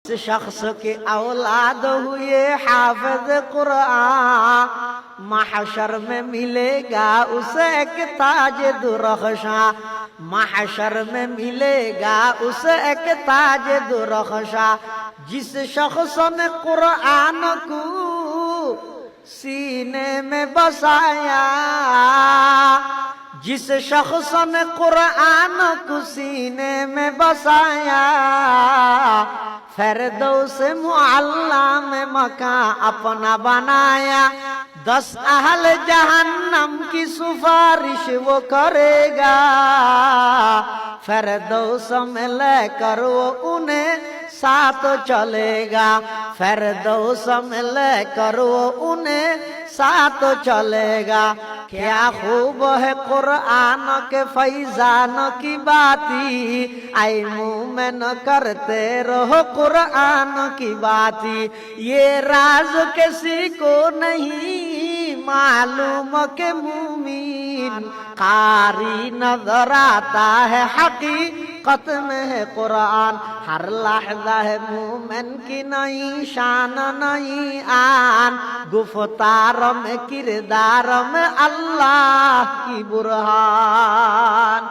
शख्स के औलाद हुए हाफिज कुरान, महशर में मिलेगा उसे एक ताज दुरख्शां, महशर में मिलेगा उसे एक ताज दुरख्शां। जिस शख्स ने कुरान को सीने में बसाया, जिस शख्स ने कुरान को सीने में बसाया, फिरदौस मुअल्ला में मकान अपना बनाया। 10 अहल जहन्नम की सिफारिश वो करेगा, फिरदौस में लेकर वो उन्हें साथ चलेगा, फिरदौस में लेकर वो उन्हें साथ चलेगा। क्या खूब है कुरान के फैजान की बाती, आई मोमिन करते रहो कुरान की बाती। ये राज किसी को नहीं मालूम के मुमीन कारी नजर आता है हकीकत में है कुरान। हर लहज़ा है मोमिन की नई शान नई आन, गुफ्तार में किरदार में अल्लाह की बुरहान।